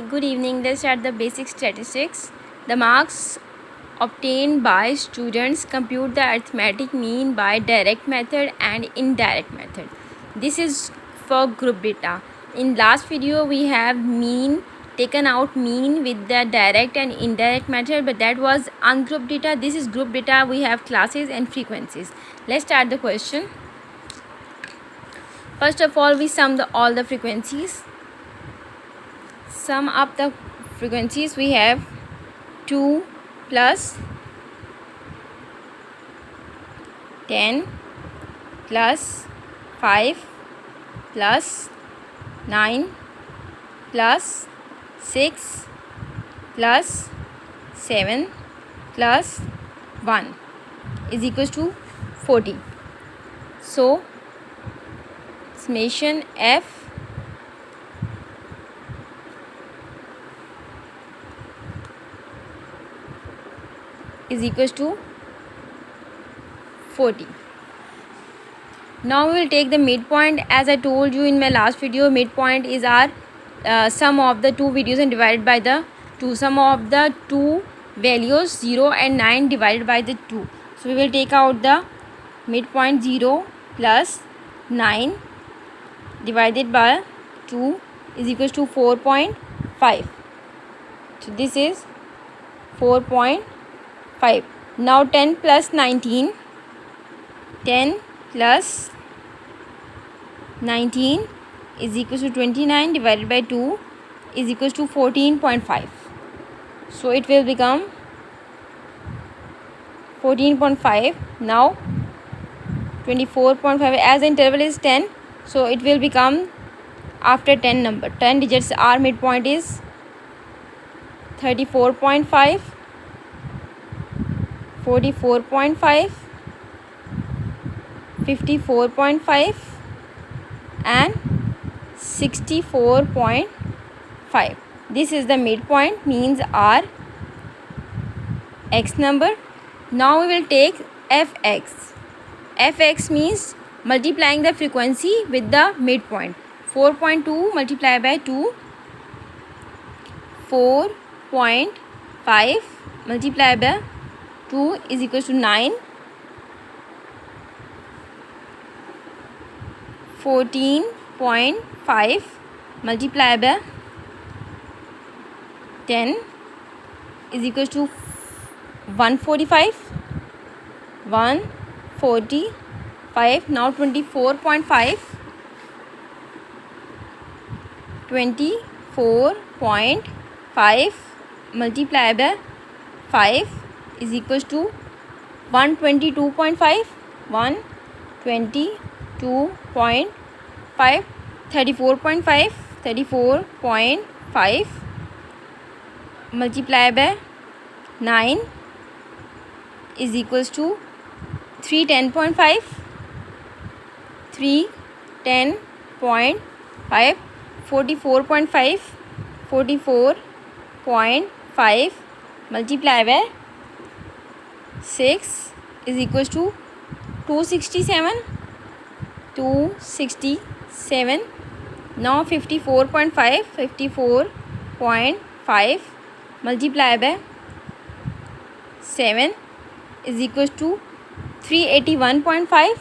Good evening. Let's start the basic statistics. The marks obtained by students compute the arithmetic mean by direct method and indirect method. This is for group data. In last video we have taken out mean with the direct and indirect method, but that was ungrouped data. This is group data. We have classes and frequencies. Let's start the question. First of all, we sum all the frequencies. Sum up the frequencies. We have 2 plus 10 plus 5 plus 9 plus 6 plus 7 plus 1 is equals to 40. So summation F is equals to 40. Now we will take the midpoint. As I told you in my last video, midpoint is our sum of the two videos and divided by the 2. Sum of the two values 0 and 9 divided by the 2. So we will take out the midpoint. 0 plus 9 divided by 2 is equals to 4.5. So this is 4.5. Now 10 plus 19. 10 plus 19 is equals to 29 divided by 2 is equals to 14.5. So it will become 14.5. Now 24.5, as the interval is 10, so it will become after 10 number 10 digits. Our midpoint is 34.5, 44.5, 54.5 and 64.5. This is the midpoint, means our x number. Now we will take fx. Fx means multiplying the frequency with the midpoint. 4.2 multiplied by 2, 4.5 multiplied by 2 is equal to 9. 14.5 multiplied by 10 is equal to 145. 145. Now 24.5. 24.5 multiplied by 5 is equals to 122.5. 122.5. 34.5. 34.5 multiplied by 9 is equals to 310.5. 310.5. 44.5. 44.5 multiplied by 6 is equals to 267. 267. Now 54.5. 54.5 multiplied by 7 is equals to 381.5.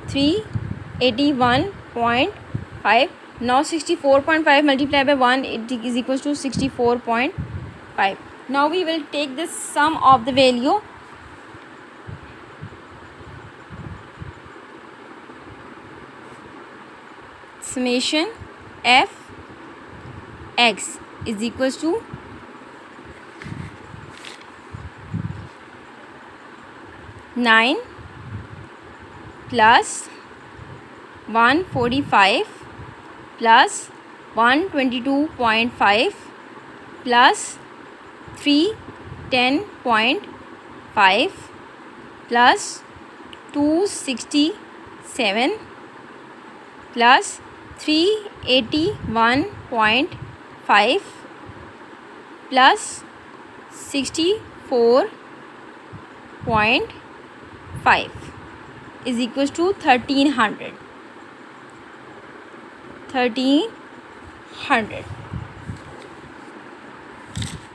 381.5. Now 64.5 multiplied by 1, it is equals to 64.5. Now we will take the sum of the value. Summation f x is equals to 9 plus 145 plus 122.5 plus 310.5 plus 267 plus 381.5 plus 64.5 is equals to 1300.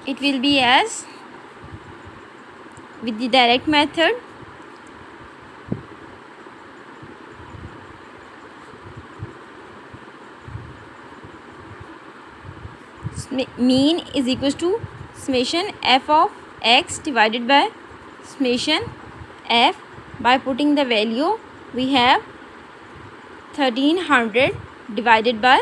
it will be as with the direct method mean is equals to summation f of x divided by summation f. By putting the value, we have 1300 divided by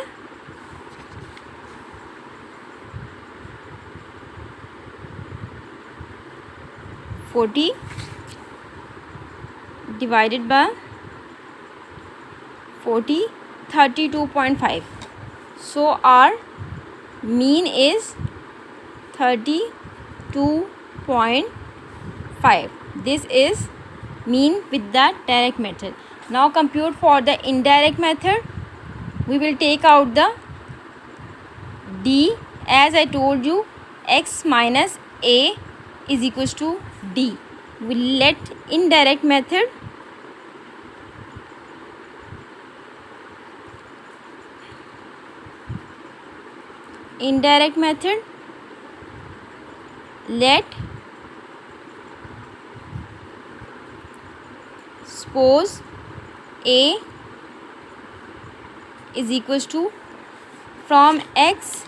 40 divided by 40, 32.5. So our mean is 32.5. This is mean with the direct method. Now compute for the indirect method. We will take out the d. As I told you, x minus a is equals to d. We let indirect method let suppose a is equals to from x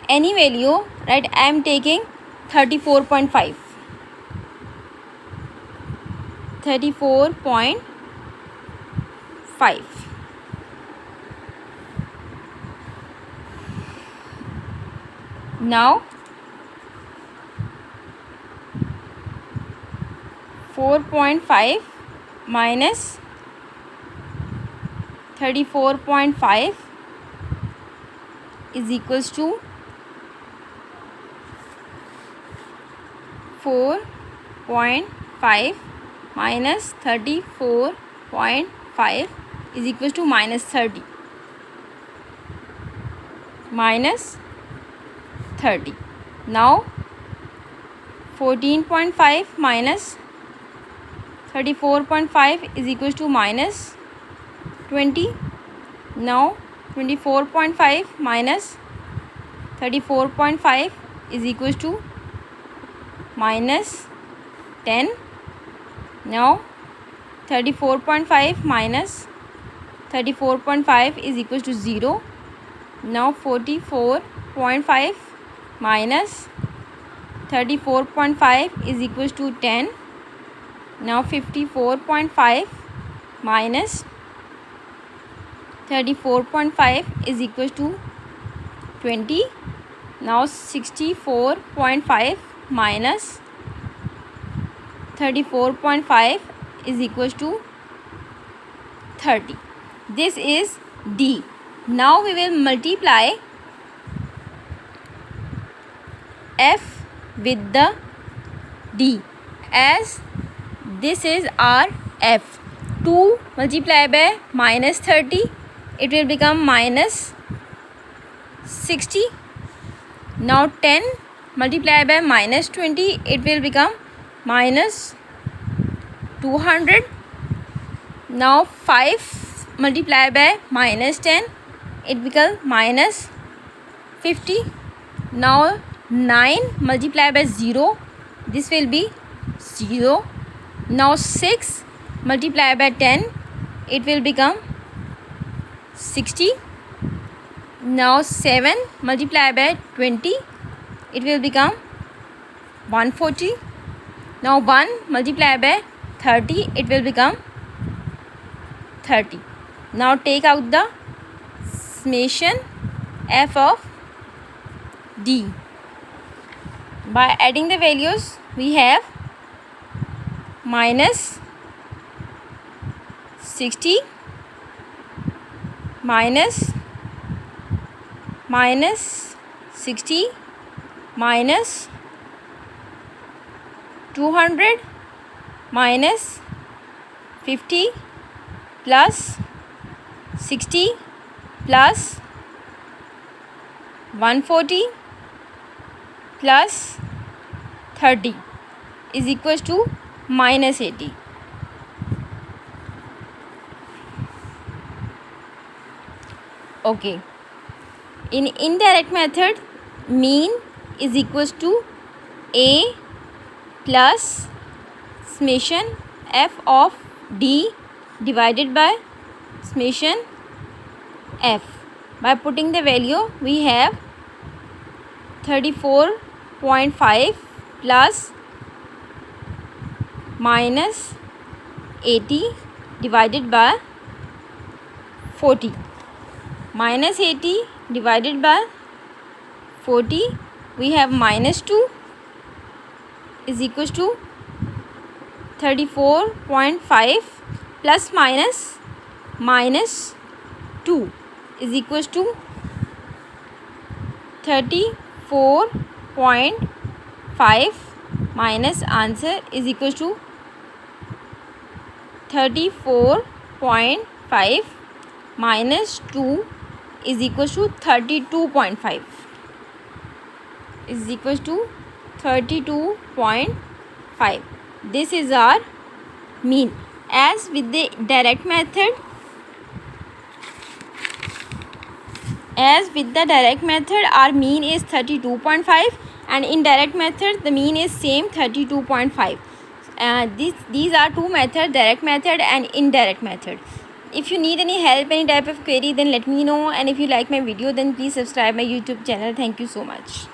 any value, right? I am taking 34.5. 34.5. Now 4.5 minus 34.5 is equals to 4.5 minus 34.5 is equals to minus 30. Minus 30. Now 14.5 minus 34.5 is equals to minus 20. Now 24.5 minus 34.5 is equals to minus 10. Now 34.5 minus 34.5 is equals to 0. Now 44.5 minus 34.5 is equals to 10. Now 54.5 minus 34.5 is equals to 20. Now 64.5 minus 34.5 is equals to 30. This is d. Now we will multiply f with the d, as this is our f. 2 multiplied by minus 30, it will become minus 60. Now 10 multiplied by minus 20, it will become minus 200. Now 5 multiplied by minus 10, it becomes minus 50. Now 9 multiplied by 0, this will be 0. Now 6 multiplied by 10, it will become 60. Now 7 multiplied by 20, it will become 140. Now 1 multiplied by 30, it will become 30. Now take out the summation f of d. By adding the values, we have minus 60 minus 60 minus 200 minus 50 plus 60 plus 140 plus 30 is equals to minus 80. Okay. In indirect method, mean is equals to A plus summation f of d divided by summation f. By putting the value, we have 34.5 plus minus 80 divided by 40. Minus 80 divided by 40, we have minus 2 is equals to 34.5 plus minus 2 is equals to 34.5 minus answer is equals to 34.5 minus 2 is equals to 32.5 is equals to 32.5. This is our mean. As with the direct method, our mean is 32.5, and in direct method the mean is same 32.5. These are two methods, direct method and indirect method. If you need any help, any type of query, then let me know, and if you like my video, then please subscribe my YouTube channel. Thank you so much.